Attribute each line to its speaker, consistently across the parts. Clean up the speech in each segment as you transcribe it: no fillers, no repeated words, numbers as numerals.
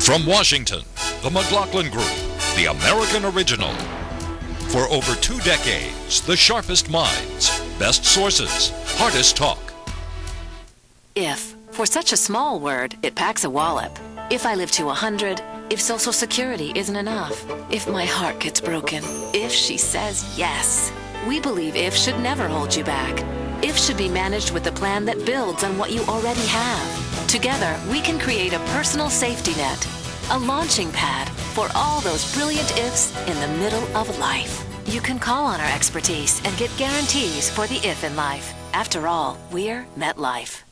Speaker 1: From Washington, the Mclaughlin Group, the American original. For over 2 decades, the sharpest minds, best sources, hardest talk.
Speaker 2: If. For such a small word, it packs a wallop. If I live to 100, if Social Security isn't enough, if my heart gets broken, if she says yes. We believe if should never hold you back. If should be managed with a plan that builds on what you already have. Together, we can create a personal safety net, a launching pad for all those brilliant ifs in the middle of life. You can call on our expertise and get guarantees for the if in life. After all, we're MetLife.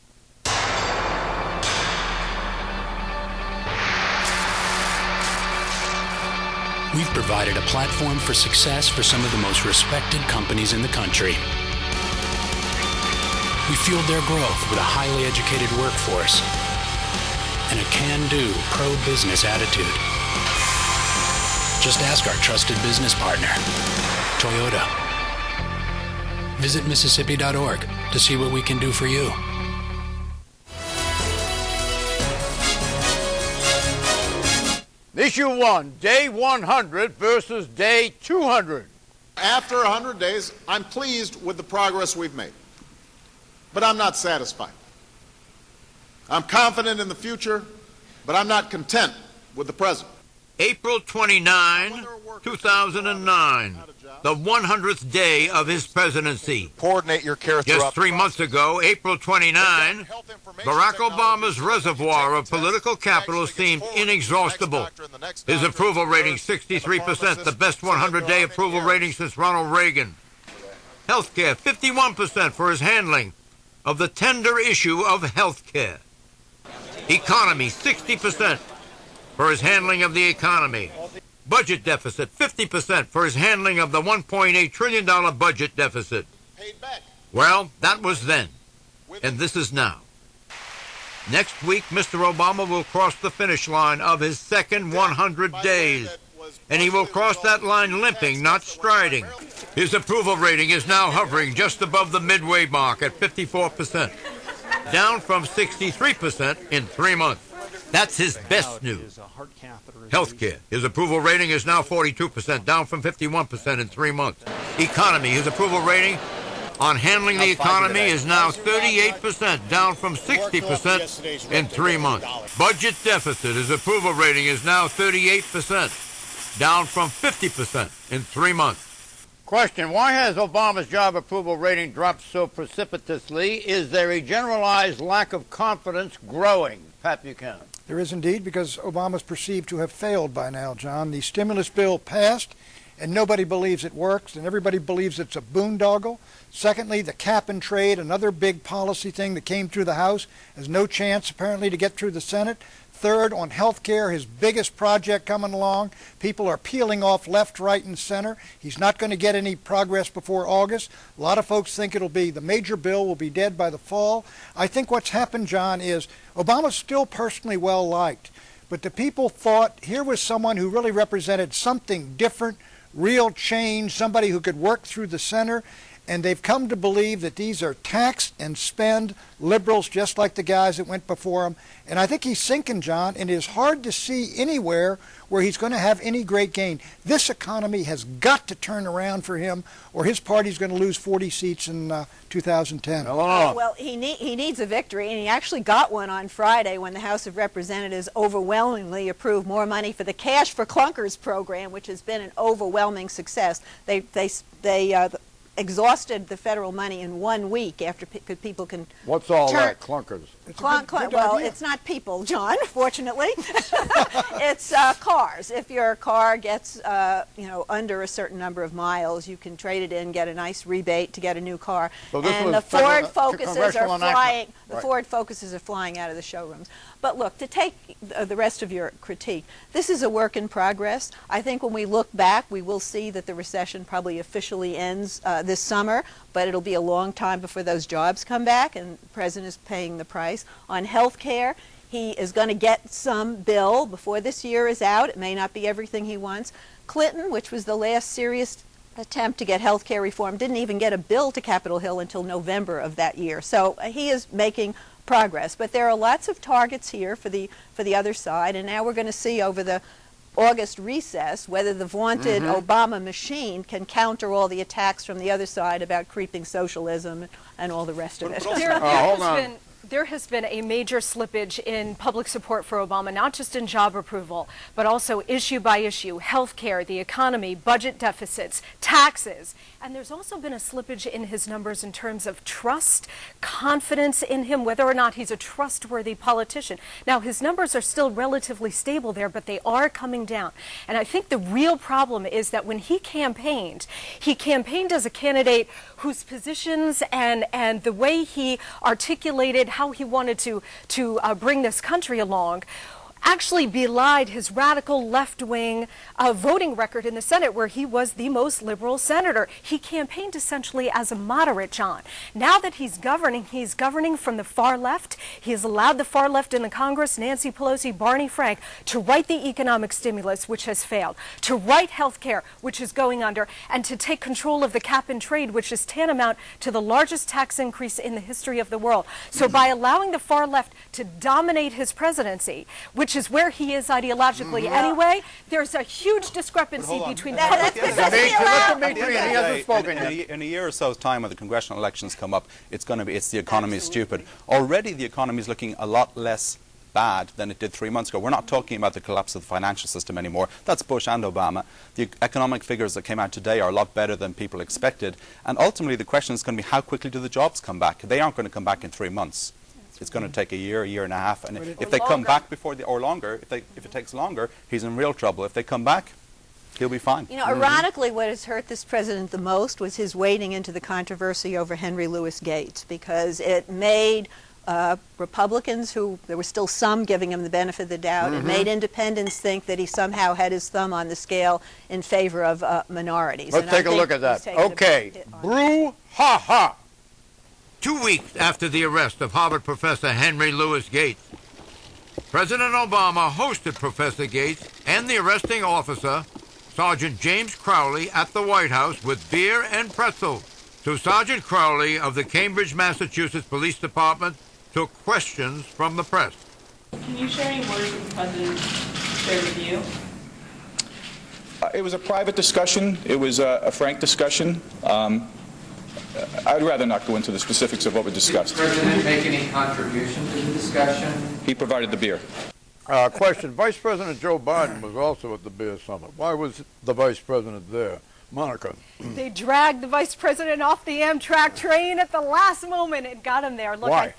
Speaker 3: We've provided a platform for success for some of the most respected companies in the country. We fueled their growth with a highly educated workforce and a can-do, pro-business attitude. Just ask our trusted business partner, Toyota. Visit Mississippi.org to see what we can do for you.
Speaker 4: Issue 1, day 100 versus day 200.
Speaker 5: After 100 days, I'm pleased with the progress we've made. But I'm not satisfied. I'm confident in the future, but I'm not content with the present.
Speaker 6: April 29, 2009, the 100th day of his presidency.
Speaker 7: Coordinate your care throughout.
Speaker 6: Just 3 months ago, April 29, Barack Obama's reservoir of political capital seemed inexhaustible. His approval rating, 63%, the best 100-day approval rating since Ronald Reagan. Healthcare, 51% for his handling of the tender issue of healthcare. Economy, 60%. For his handling of the economy. Budget deficit, 50% for his handling of the $1.8 trillion budget deficit. Well, that was then, and this is now. Next week, Mr. Obama will cross the finish line of his second 100 days, and he will cross that line limping, not striding. His approval rating is now hovering just above the midway mark at 54%, down from 63% in 3 months. That's his best news. Healthcare. His approval rating is now 42%, down from 51% in 3 months. Economy. His approval rating on handling the economy is now 38%, down from 60% in 3 months. Budget deficit. His approval rating is now 38%, down from 50% in 3 months.
Speaker 4: Question, why has Obama's job approval rating dropped so precipitously? Is there a generalized lack of confidence growing? Pat Buchanan.
Speaker 8: There is indeed, because Obama's perceived to have failed by now, John. The stimulus bill passed, and nobody believes it works, and everybody believes it's a boondoggle. Secondly, the cap and trade, another big policy thing that came through the House, has no chance, apparently, to get through the Senate. Third, on health care, his biggest project coming along. People are peeling off left, right, and center. He's not going to get any progress before August. A lot of folks think it'll be, the major bill will be dead by the fall. I think what's happened, John, is Obama's still personally well liked, but the people thought here was someone who really represented something different, real change, somebody who could work through the center. And they've come to believe that these are tax and spend liberals just like the guys that went before him. And I think he's sinking, John, and it is hard to see anywhere where he's going to have any great gain. This economy has got to turn around for him, or his party's going to lose 40 seats in 2010.
Speaker 9: Well, he needs a victory, and he actually got one on Friday when the House of Representatives overwhelmingly approved more money for the Cash for Clunkers program, which has been an overwhelming success. They exhausted the federal money in 1 week after people can.
Speaker 4: What's all that, clunkers?
Speaker 9: Well, it's not people, John, fortunately. It's cars. If your car gets under a certain number of miles, you can trade it in, get a nice rebate to get a new car.
Speaker 4: So
Speaker 9: and the Ford Focuses are flying. The
Speaker 4: right.
Speaker 9: Ford Focuses are flying out of the showrooms. But look, to take the rest of your critique, this is a work in progress. I think when we look back, we will see that the recession probably officially ends this summer, but it'll be a long time before those jobs come back, and the president is paying the price. On health care, he is going to get some bill before this year is out. It may not be everything he wants. Clinton, which was the last serious attempt to get health care reform, didn't even get a bill to Capitol Hill until November of that year. So he is making progress. But there are lots of targets here for the other side, and now we're going to see over the August recess whether the vaunted Obama machine can counter all the attacks from the other side about creeping socialism and all the rest of it.
Speaker 7: There has been a major slippage in public support for Obama, not just in job approval, but also issue by issue, health care, the economy, budget deficits, taxes. And there's also been a slippage in his numbers in terms of trust, confidence in him, whether or not he's a trustworthy politician. Now, his numbers are still relatively stable there, but they are coming down. And I think the real problem is that when he campaigned as a candidate whose positions and the way he articulated how he wanted to bring this country along actually belied his radical left-wing voting record in the Senate, where he was the most liberal senator. He campaigned essentially as a moderate, John. Now that he's governing from the far left. He has allowed the far left in the Congress, Nancy Pelosi, Barney Frank, to write the economic stimulus, which has failed, to write health care, which is going under, and to take control of the cap and trade, which is tantamount to the largest tax increase in the history of the world. So by allowing the far left to dominate his presidency, which is where he is ideologically anyway, there's a huge discrepancy between public
Speaker 10: in a year or so's time when the congressional elections come up, it's the economy is stupid. Already the economy is looking a lot less bad than it did 3 months ago. We're not talking about the collapse of the financial system anymore. That's Bush and Obama. The economic figures that came out today are a lot better than people expected. And ultimately the question is going to be how quickly do the jobs come back? They aren't going to come back in 3 months. It's going to take a year and a half, and if they come back or longer, if it takes longer, he's in real trouble. If they come back, he'll be fine.
Speaker 9: You know, ironically, what has hurt this president the most was his wading into the controversy over Henry Louis Gates, because it made Republicans, who there were still some giving him the benefit of the doubt, it made independents think that he somehow had his thumb on the scale in favor of minorities.
Speaker 4: Let's take a look at that. Okay, brouhaha.
Speaker 6: 2 weeks after the arrest of Harvard professor Henry Louis Gates, President Obama hosted Professor Gates and the arresting officer, Sergeant James Crowley, at the White House with beer and pretzels. So Sergeant Crowley of the Cambridge, Massachusetts Police Department took questions from the press.
Speaker 11: Can you share any words that the President shared with you?
Speaker 12: It was a private discussion. It was a frank discussion. I'd rather not go into the specifics of what we discussed.
Speaker 13: Did the President make any contribution to the discussion?
Speaker 12: He provided the beer.
Speaker 4: Question. Vice President Joe Biden was also at the beer summit. Why was the Vice President there? Monica.
Speaker 7: They dragged the vice president off the Amtrak train at the last moment and got him there. Look,
Speaker 4: Why?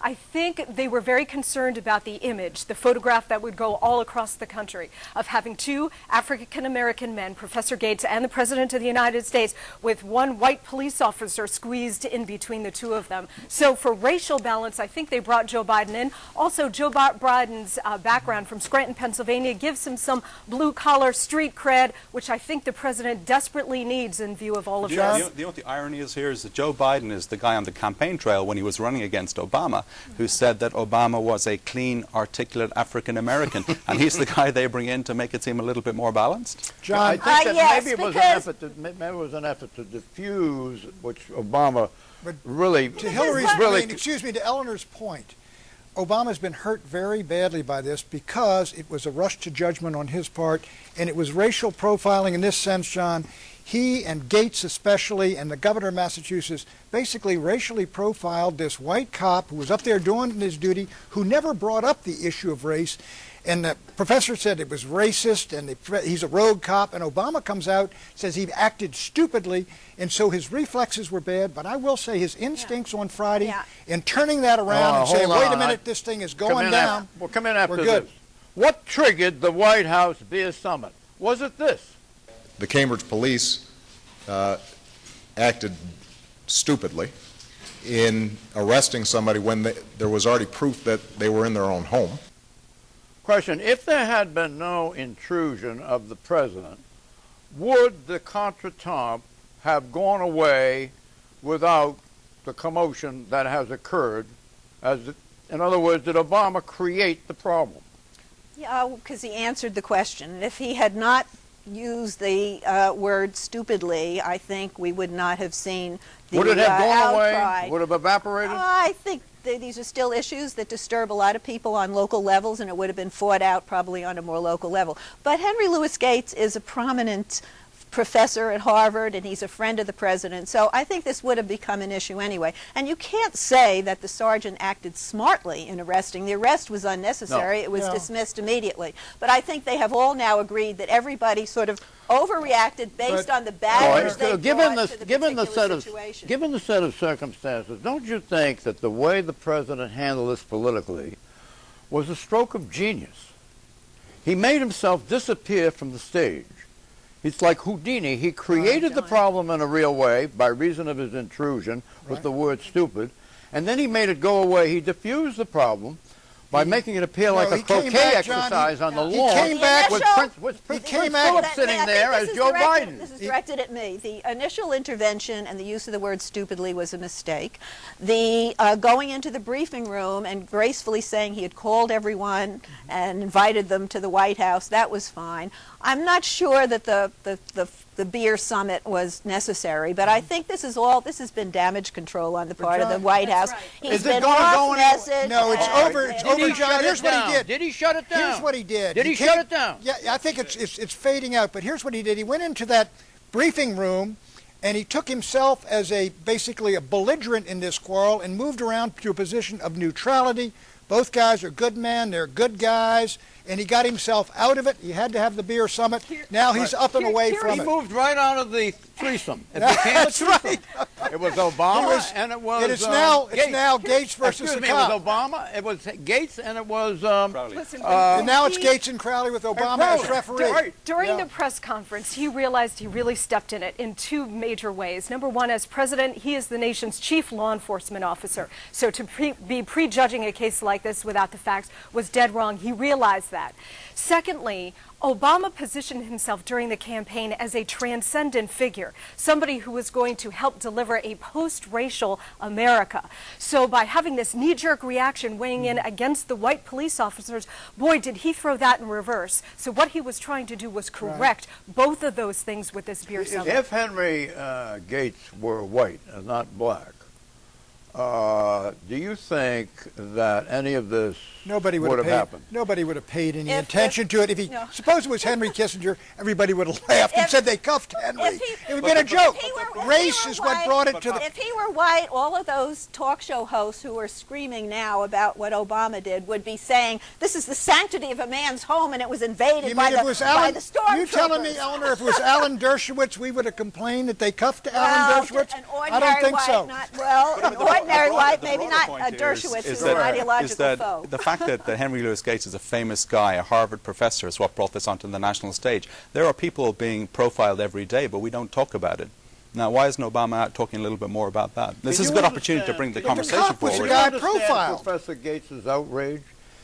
Speaker 7: I think they were very concerned about the image, the photograph that would go all across the country of having two African-American men, Professor Gates and the President of the United States, with one white police officer squeezed in between the two of them. So for racial balance, I think they brought Joe Biden in. Also, Joe Biden's background from Scranton, Pennsylvania, gives him some blue-collar street cred, which I think the President desperately needs in view of all of this.
Speaker 10: You know what the irony is here is that Joe Biden is the guy on the campaign trail when he was running against Obama who said that Obama was a clean, articulate African-American, and he's the guy they bring in to make it seem a little bit more balanced.
Speaker 4: John, I think that
Speaker 9: yes,
Speaker 4: maybe it was an effort to diffuse, which Obama really...
Speaker 8: To Eleanor's point, Obama's been hurt very badly by this because it was a rush to judgment on his part, and it was racial profiling in this sense, John. He and Gates especially, and the governor of Massachusetts, basically racially profiled this white cop who was up there doing his duty, who never brought up the issue of race. And the professor said it was racist, and he's a rogue cop, and Obama comes out, says he acted stupidly, and so his reflexes were bad. But I will say his instincts on Friday in turning that around and saying, wait a minute, this thing is going down.
Speaker 4: We'll come in after this. What triggered the White House beer summit? Was it this?
Speaker 5: The Cambridge police acted stupidly in arresting somebody when there was already proof that they were in their own home.
Speaker 4: Question, if there had been no intrusion of the president, would the contretemps have gone away without the commotion that has occurred? In other words, did Obama create the problem?
Speaker 9: Yeah, because he answered the question. And if he had not used the word stupidly, I think we would not have seen the
Speaker 4: Would it have gone
Speaker 9: outcry.
Speaker 4: away? Would it have evaporated?
Speaker 9: I think these are still issues that disturb a lot of people on local levels, and it would have been fought out probably on a more local level. But Henry Louis Gates is a prominent professor at Harvard, and he's a friend of the president, so I think this would have become an issue anyway. And you can't say that the sergeant acted smartly in arresting. The arrest was unnecessary.
Speaker 4: No.
Speaker 9: It was dismissed immediately. But I think they have all now agreed that everybody sort of overreacted based on the baggage they brought to the particular situation.
Speaker 4: Given the set of circumstances, don't you think that the way the president handled this politically was a stroke of genius? He made himself disappear from the stage. It's like Houdini. He created the problem in a real way by reason of his intrusion with the word stupid, and then he made it go away. He diffused the problem by making it appear like a croquet exercise on the lawn.
Speaker 9: He came back
Speaker 4: with Prince Philip sitting there as Joe Biden.
Speaker 9: This is directed at me. The initial intervention and the use of the word stupidly was a mistake. The going into the briefing room and gracefully saying he had called everyone and invited them to the White House, that was fine. I'm not sure that the beer summit was necessary, but I think this has been damage control on the part of the White House.
Speaker 8: Right.
Speaker 9: He's been off message.
Speaker 8: No, it's over. It's over, John. Here's what he did.
Speaker 4: Did he shut it down?
Speaker 8: Here's what he did.
Speaker 4: Did he shut it down?
Speaker 8: Yeah, I think it's fading out. But here's what he did. He went into that briefing room, and he took himself as basically a belligerent in this quarrel and moved around to a position of neutrality. Both guys are good men. They're good guys. And he got himself out of it. He had to have the beer summit. Now he's up and away from it.
Speaker 4: He moved right out of the threesome. It became a threesome.
Speaker 8: Right.
Speaker 4: It was Obama and it was
Speaker 8: It's now Gates versus the cop.
Speaker 4: It was Obama, it was Gates, and it was
Speaker 7: Listen,
Speaker 8: and now it's Gates and Crowley with Obama as referee.
Speaker 7: During the press conference, he realized he really stepped in it in two major ways. Number one, as president, he is the nation's chief law enforcement officer. So to be prejudging a case like this without the facts was dead wrong. He realized that. Secondly, Obama positioned himself during the campaign as a transcendent figure, somebody who was going to help deliver a post-racial America. So by having this knee-jerk reaction weighing in against the white police officers, boy, did he throw that in reverse. So what he was trying to do was correct both of those things with this beer summit.
Speaker 4: If Henry Gates were white and not black, do you think that any of this would have happened?
Speaker 8: Nobody would have paid any attention to it. Suppose it was Henry Kissinger, everybody would have laughed and said they cuffed Henry. It would have been a joke. Race is what brought it to the...
Speaker 9: If he were white, all of those talk show hosts who are screaming now about what Obama did would be saying, this is the sanctity of a man's home and it was invaded by the stormtroopers.
Speaker 8: You telling me, Eleanor, if it was Alan Dershowitz, we would have complained that they cuffed Alan Dershowitz?
Speaker 9: I don't think so. An ordinary white, maybe not Dershowitz, who's an ideological foe.
Speaker 10: The fact that Henry Louis Gates is a famous guy, a Harvard professor, is what brought this onto the national stage. There are people being profiled every day, but we don't talk about it. Now, why isn't Obama out talking a little bit more about that? This is a good opportunity to bring the conversation forward.
Speaker 4: Professor Gates' outrage?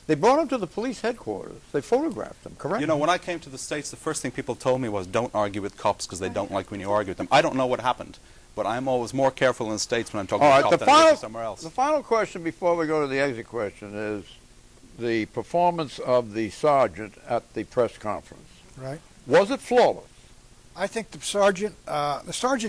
Speaker 4: They brought him to the police headquarters. They photographed him, correct?
Speaker 10: You know, when I came to the States, the first thing people told me was, don't argue with cops because they don't like when you argue with them. I don't know what happened, but I'm always more careful in the States when I'm talking about cops than I am somewhere else.
Speaker 4: The final question before we go to the exit question is the performance of the sergeant at the press conference.
Speaker 8: Right.
Speaker 4: Was it flawless?
Speaker 8: I think the sergeant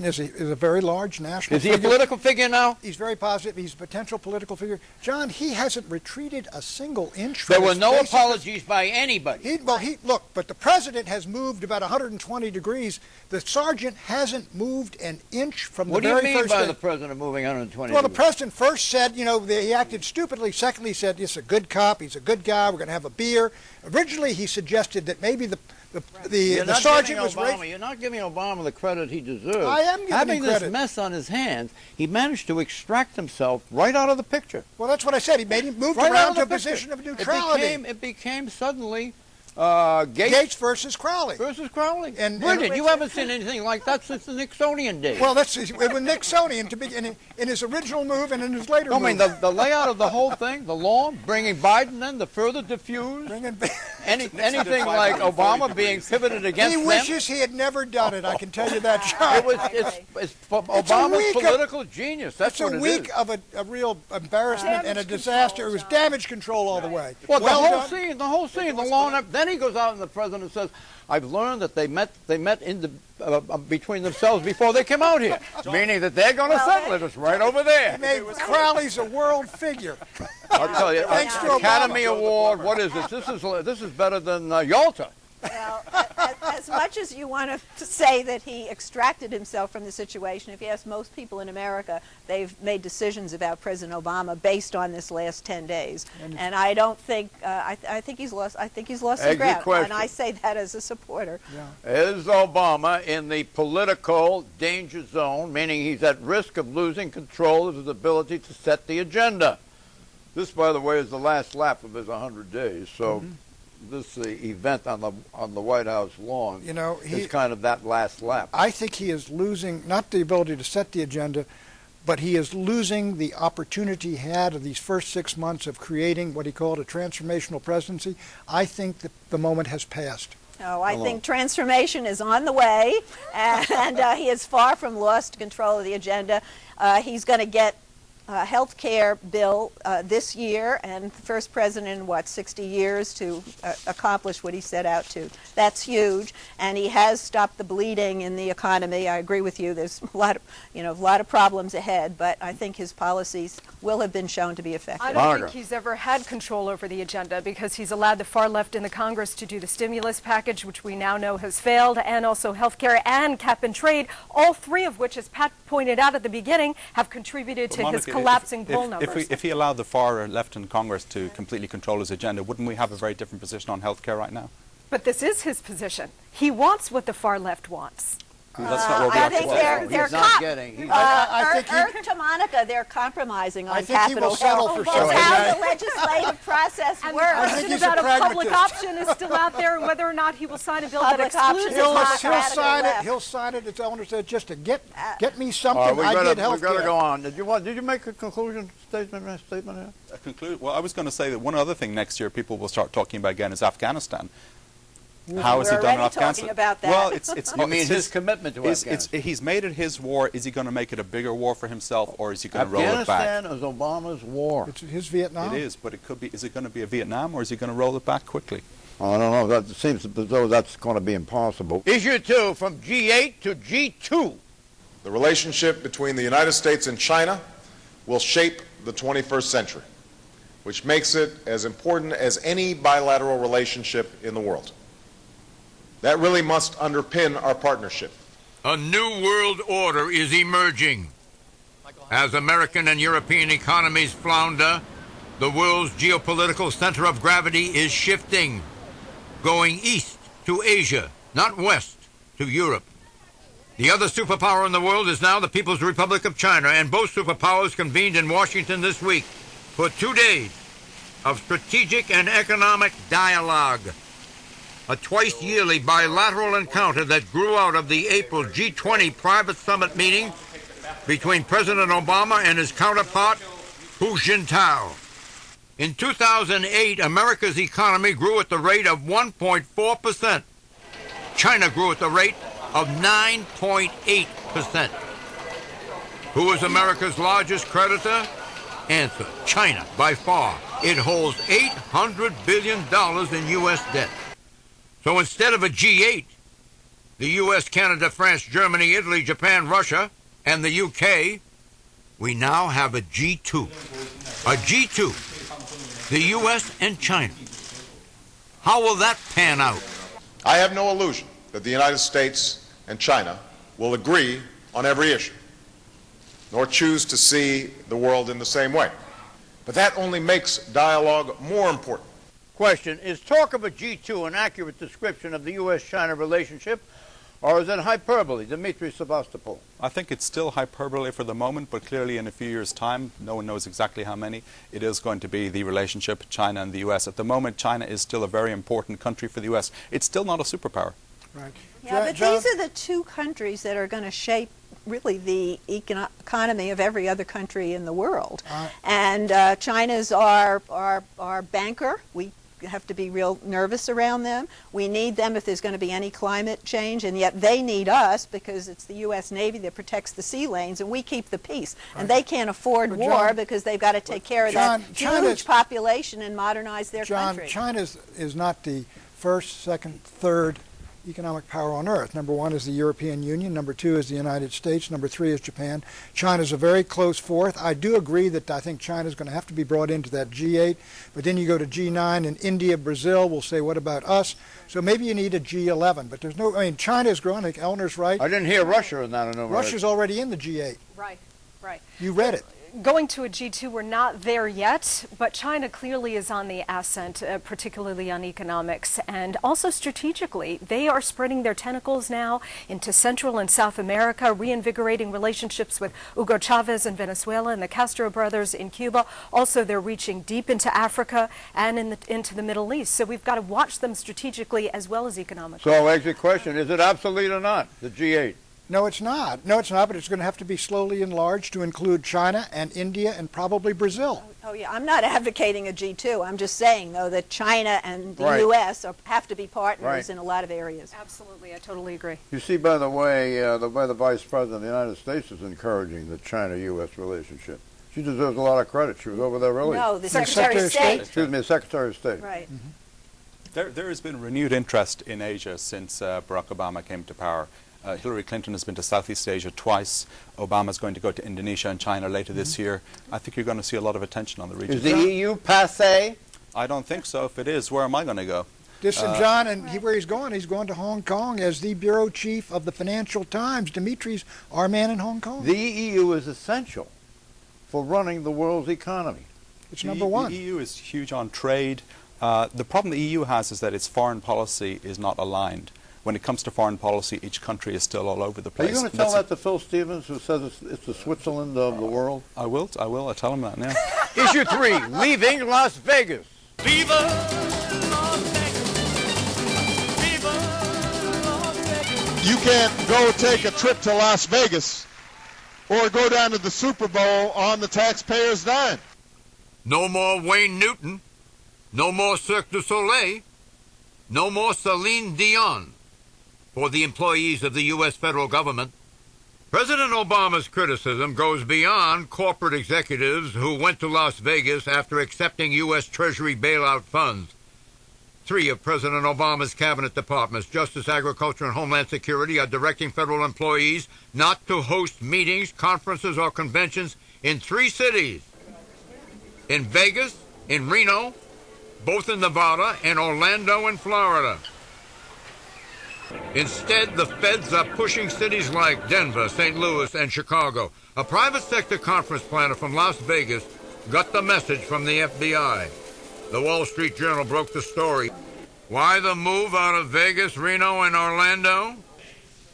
Speaker 8: is a very large national figure.
Speaker 4: Is he a political figure now?
Speaker 8: He's very positive. He's a potential political figure. John, he hasn't retreated a single inch.
Speaker 4: There were no apologies by anybody.
Speaker 8: Look, but the president has moved about 120 degrees. The sergeant hasn't moved an inch from the very first day.
Speaker 4: What do you mean by the president moving 120
Speaker 8: Well,
Speaker 4: degrees?
Speaker 8: the president first said, he acted stupidly. Secondly, he said, he's a good cop. He's a good guy. We're going to have a beer. Originally, he suggested that maybe the sergeant was right.
Speaker 4: You're not giving Obama the credit he deserves.
Speaker 8: I am giving
Speaker 4: Having
Speaker 8: him credit.
Speaker 4: this mess on his hands, he managed to extract himself right out of the picture.
Speaker 8: Well, that's what I said. He moved around to a position of neutrality.
Speaker 4: It became suddenly
Speaker 8: Gates versus Crowley.
Speaker 4: And brilliant. You haven't seen anything like that since the Nixonian days.
Speaker 8: Well, it was Nixonian in his original move and in his later move.
Speaker 4: I mean, the layout of the whole thing, the lawn, bringing Biden in, the further diffuse, anything like Obama being pivoted against them.
Speaker 8: He wishes he had never done it, I can tell you that, John.
Speaker 4: It's Obama's political genius. That's what it is.
Speaker 8: It's a week of a real embarrassment and a disaster. It was damage control all the way.
Speaker 4: Well, the whole scene, the lawn, then then he goes out and the president says, I've learned that they met between themselves before they came out here, meaning that they're going to settle it. It's right over there.
Speaker 8: He made Crowley's a world figure.
Speaker 4: I'll tell you,
Speaker 8: Thanks to
Speaker 4: Academy
Speaker 8: Obama.
Speaker 4: Award, what is this? This is better than Yalta.
Speaker 9: Well, as much as you want to say that he extracted himself from the situation, if you ask most people in America, they've made decisions about President Obama based on this last 10 days. And I don't think, I think he's lost some ground. And I say that as a supporter.
Speaker 4: Yeah. Is Obama in the political danger zone, meaning he's at risk of losing control of his ability to set the agenda? This, by the way, is the last lap of his 100 days. So. This event on the White House lawn, is kind of that last lap.
Speaker 8: I think he is losing not the ability to set the agenda, but he is losing the opportunity he had of these first 6 months of creating what he called a transformational presidency. I think that the moment has passed.
Speaker 9: No, I think transformation is on the way, and he is far from lost control of the agenda. He's going to get health care bill this year, and the first president in, 60 years to accomplish what he set out to. That's huge, and he has stopped the bleeding in the economy. I agree with you. There's a lot of problems ahead, but I think his policies will have been shown to be effective.
Speaker 7: I don't think he's ever had control over the agenda because he's allowed the far left in the Congress to do the stimulus package, which we now know has failed, and also health care and cap and trade, all three of which, as Pat pointed out at the beginning, have contributed to his collapsing poll numbers.
Speaker 10: If he allowed the far left in Congress to completely control his agenda, wouldn't we have a very different position on health care right now?
Speaker 7: But this is his position. He wants what the far left wants.
Speaker 10: That's not what we
Speaker 9: I
Speaker 10: have
Speaker 9: think
Speaker 10: to
Speaker 9: Earth to Monica, they're compromising on Capitol Hill.
Speaker 8: For
Speaker 9: That's how the legislative process
Speaker 7: and
Speaker 9: works.
Speaker 7: the question about a public option is still out there, and whether or not he will sign a bill that excludes
Speaker 8: He'll sign it. It's owner said just to get me something. I did health care.
Speaker 4: We've got to go on. Did you make a conclusion statement here?
Speaker 10: Well, I was going to say that one other thing next year people will start talking about again is Afghanistan. How has he done in Afghanistan?
Speaker 9: About that.
Speaker 10: Well, it's
Speaker 4: you mean his commitment to Afghanistan?
Speaker 10: He's made it his war. Is he going to make it a bigger war for himself, or is he going to roll it back?
Speaker 4: Afghanistan is Obama's war.
Speaker 8: It's his Vietnam.
Speaker 10: It is, but it could be. Is it going to be a Vietnam, or is he going to roll it back quickly?
Speaker 4: I don't know. That seems as though that's going to be impossible. Issue 2, from G8 to G2.
Speaker 5: The relationship between the United States and China will shape the 21st century, which makes it as important as any bilateral relationship in the world. That really must underpin our partnership.
Speaker 6: A new world order is emerging. As American and European economies flounder, the world's geopolitical center of gravity is shifting, going east to Asia, not west to Europe. The other superpower in the world is now the People's Republic of China, and both superpowers convened in Washington this week for 2 days of strategic and economic dialogue. A twice-yearly bilateral encounter that grew out of the April G20 private summit meeting between President Obama and his counterpart, Hu Jintao. In 2008, America's economy grew at the rate of 1.4%. China grew at the rate of 9.8%. Who is America's largest creditor? Answer, China, by far. It holds $800 billion in U.S. debt. So instead of a G8, the U.S., Canada, France, Germany, Italy, Japan, Russia, and the U.K., we now have a G2. A G2, the U.S. and China. How will that pan out?
Speaker 5: I have no illusion that the United States and China will agree on every issue, nor choose to see the world in the same way. But that only makes dialogue more important.
Speaker 4: Question, is talk of a G2 an accurate description of the U.S.-China relationship, or is it hyperbole? Dmitry Sevastopol.
Speaker 10: I think it's still hyperbole for the moment, but clearly in a few years' time, no one knows exactly how many, it is going to be the relationship China and the U.S. At the moment, China is still a very important country for the U.S. It's still not a superpower.
Speaker 8: Right.
Speaker 9: Yeah, but these are the two countries that are going to shape really the economy of every other country in the world. And China's our banker. We have to be real nervous around them. We need them if there's going to be any climate change, and yet they need us because it's the U.S. Navy that protects the sea lanes, and we keep the peace. Right. And they can't afford war because they've got to take care of that huge population and modernize their country.
Speaker 8: China is not the first, second, third economic power on earth. Number one is the European Union. Number two is the United States. Number three is Japan. China's a very close fourth. I do agree that I think China's going to have to be brought into that G8, but then you go to G9 and India, Brazil will say, what about us? So maybe you need a G11, but there's no, I mean, China's growing. I think Eleanor's right.
Speaker 4: I didn't hear Russia in that.
Speaker 8: Russia's already in the G8.
Speaker 7: Right, right.
Speaker 8: You read it.
Speaker 7: Going to a G2, we're not there yet, but China clearly is on the ascent, particularly on economics, and also strategically. They are spreading their tentacles now into Central and South America, reinvigorating relationships with Hugo Chavez in Venezuela and the Castro brothers in Cuba. Also, they're reaching deep into Africa and into the Middle East. So we've got to watch them strategically as well as economically.
Speaker 4: So, exit question, is it obsolete or not, the G8?
Speaker 8: No, it's not. No, it's not, but it's going to have to be slowly enlarged to include China and India and probably Brazil.
Speaker 9: Oh, yeah. I'm not advocating a G2. I'm just saying, though, that China and the U.S. have to be partners in a lot of areas.
Speaker 7: Absolutely. I totally agree.
Speaker 4: You see, by the way, the Vice President of the United States is encouraging the China-U.S. relationship. She deserves a lot of credit. She was over there earlier.
Speaker 9: No, the Secretary of State.
Speaker 4: Excuse me, the Secretary of State.
Speaker 9: Right.
Speaker 10: Mm-hmm. There has been renewed interest in Asia since Barack Obama came to power. Hillary Clinton has been to Southeast Asia twice. Obama's going to go to Indonesia and China later this year. I think you're going to see a lot of attention on the region.
Speaker 4: Is the EU passé?
Speaker 10: I don't think so. If it is, where am I going to go?
Speaker 8: Listen, John, and where he's going to Hong Kong as the bureau chief of the Financial Times. Dimitri's our man in Hong Kong.
Speaker 4: The EU is essential for running the world's economy.
Speaker 8: It's number one.
Speaker 10: The EU is huge on trade. The problem the EU has is that its foreign policy is not aligned. When it comes to foreign policy, each country is still all over the place.
Speaker 4: Are you going to tell that to Phil Stevens, who says it's the Switzerland of the world?
Speaker 10: I will. I'll tell him that now.
Speaker 4: Issue 3, leaving Las Vegas.
Speaker 14: Viva Las Vegas. Viva Las Vegas.
Speaker 5: You can't go take a trip to Las Vegas or go down to the Super Bowl on the taxpayer's dime.
Speaker 6: No more Wayne Newton. No more Cirque du Soleil. No more Celine Dion. For the employees of the U.S. federal government, President Obama's criticism goes beyond corporate executives who went to Las Vegas after accepting U.S. Treasury bailout funds. 3 of President Obama's cabinet departments, Justice, Agriculture, and Homeland Security, are directing federal employees not to host meetings, conferences, or conventions in 3 cities: in Vegas, in Reno, both in Nevada, and Orlando in Florida. Instead, the feds are pushing cities like Denver, St. Louis, and Chicago. A private sector conference planner from Las Vegas got the message from the FBI. The Wall Street Journal broke the story. Why the move out of Vegas, Reno, and Orlando?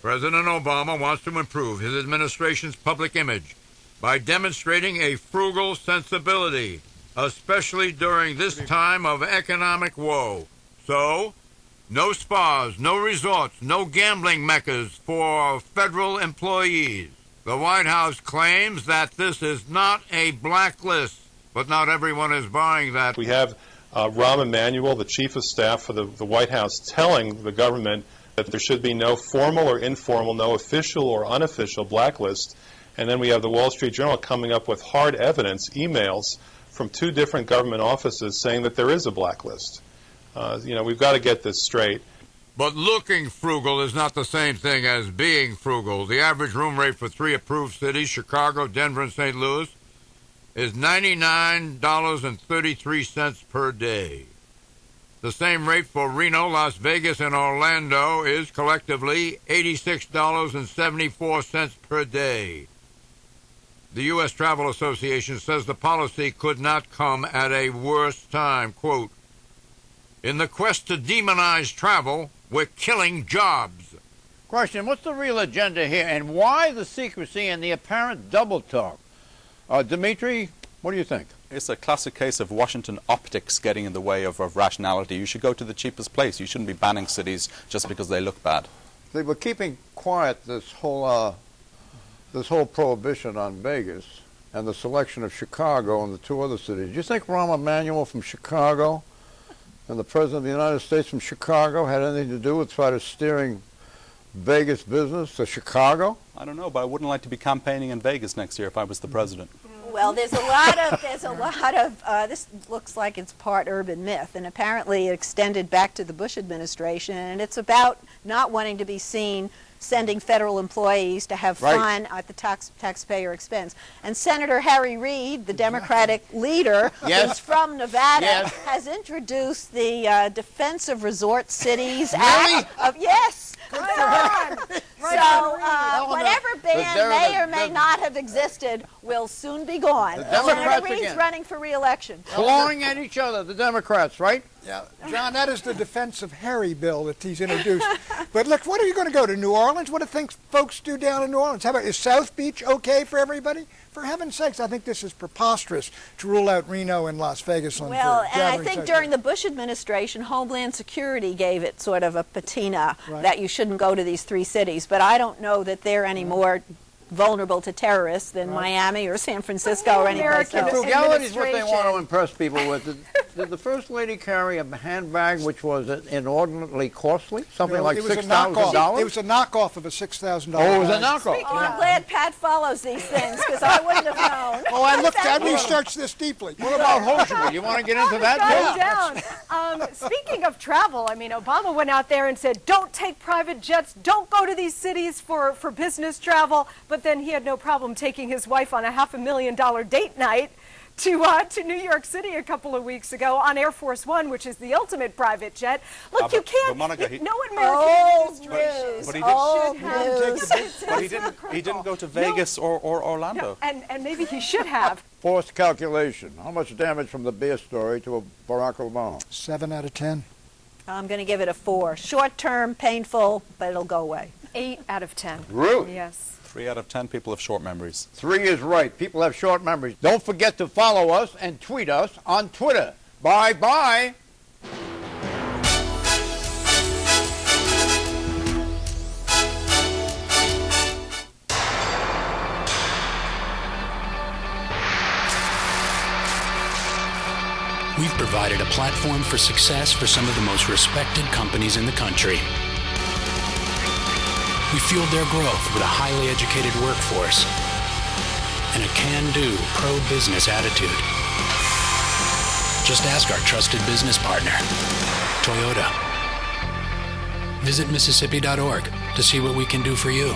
Speaker 6: President Obama wants to improve his administration's public image by demonstrating a frugal sensibility, especially during this time of economic woe. So, no spas, no resorts, no gambling meccas for federal employees. The White House claims that this is not a blacklist, but not everyone is buying that.
Speaker 15: We have Rahm Emanuel, the chief of staff for the White House, telling the government that there should be no formal or informal, no official or unofficial blacklist. And then we have the Wall Street Journal coming up with hard evidence, emails from 2 different government offices saying that there is a blacklist. We've got to get this straight.
Speaker 6: But looking frugal is not the same thing as being frugal. The average room rate for 3 approved cities, Chicago, Denver, and St. Louis, is $99.33 per day. The same rate for Reno, Las Vegas, and Orlando is collectively $86.74 per day. The U.S. Travel Association says the policy could not come at a worse time. Quote, in the quest to demonize travel, we're killing jobs.
Speaker 4: Question, what's the real agenda here, and why the secrecy and the apparent double talk? Dimitri, what do you think?
Speaker 10: It's a classic case of Washington optics getting in the way of rationality. You should go to the cheapest place. You shouldn't be banning cities just because they look bad.
Speaker 4: They were keeping quiet this whole prohibition on Vegas and the selection of Chicago and the 2 other cities. Do you think Rahm Emanuel from Chicago and the President of the United States from Chicago had anything to do with trying to steering Vegas business to Chicago?
Speaker 10: I don't know, but I wouldn't like to be campaigning in Vegas next year if I was the president.
Speaker 9: Well, there's a lot of, this looks like it's part urban myth, and apparently it extended back to the Bush administration, and it's about not wanting to be seen sending federal employees to have fun at the taxpayer expense. And Senator Harry Reid, the Democratic leader, who's from Nevada, has introduced the Defense of Resort Cities Act. Yes. Right on. So whatever ban may or may not have existed will soon be gone. Senator Reid's running for re-election.
Speaker 4: Clawing at each other, the Democrats, right?
Speaker 8: Yeah, John, that is the Defense of Harry bill that he's introduced. But look, what are you going to go to New Orleans? What do folks do down in New Orleans? How about, is South Beach okay for everybody? For heaven's sakes, I think this is preposterous to rule out Reno and Las Vegas.
Speaker 9: Well, and I think during the Bush administration, Homeland Security gave it sort of a patina that you shouldn't go to these three cities. But I don't know that they're any more vulnerable to terrorists than Miami or San Francisco or any place else.
Speaker 4: Frugality is what they want to impress people with. Did the First Lady carry a handbag which was inordinately costly? Something like $6,000?
Speaker 8: It was a knockoff of a $6,000
Speaker 4: Oh, it was a knockoff.
Speaker 9: Oh, I'm glad Pat follows these things, because I wouldn't have known.
Speaker 8: Oh, I researched this deeply.
Speaker 4: What about Hoshua? You want to get into that?
Speaker 7: Down. Speaking of travel, I mean, Obama went out there and said, don't take private jets, don't go to these cities for business travel, but then he had no problem taking his wife on a $500,000 date night to New York City a couple of weeks ago on Air Force One, which is the ultimate private jet. Look, you can't.
Speaker 10: Monica,
Speaker 9: no American
Speaker 10: he didn't go to Vegas or Orlando.
Speaker 7: No, and maybe he should have.
Speaker 4: Forced calculation. How much damage from the beer story to Barack Obama?
Speaker 8: 7 out of 10.
Speaker 9: I'm going to give it a 4. Short term, painful, but it'll go away.
Speaker 7: 8 out of 10.
Speaker 4: Really?
Speaker 7: Yes.
Speaker 10: 3 out of 10 people have short memories.
Speaker 4: 3 is right. People have short memories. Don't forget to follow us and tweet us on Twitter. Bye-bye.
Speaker 3: We've provided a platform for success for some of the most respected companies in the country. We fueled their growth with a highly educated workforce and a can-do, pro-business attitude. Just ask our trusted business partner, Toyota. Visit Mississippi.org to see what we can do for you.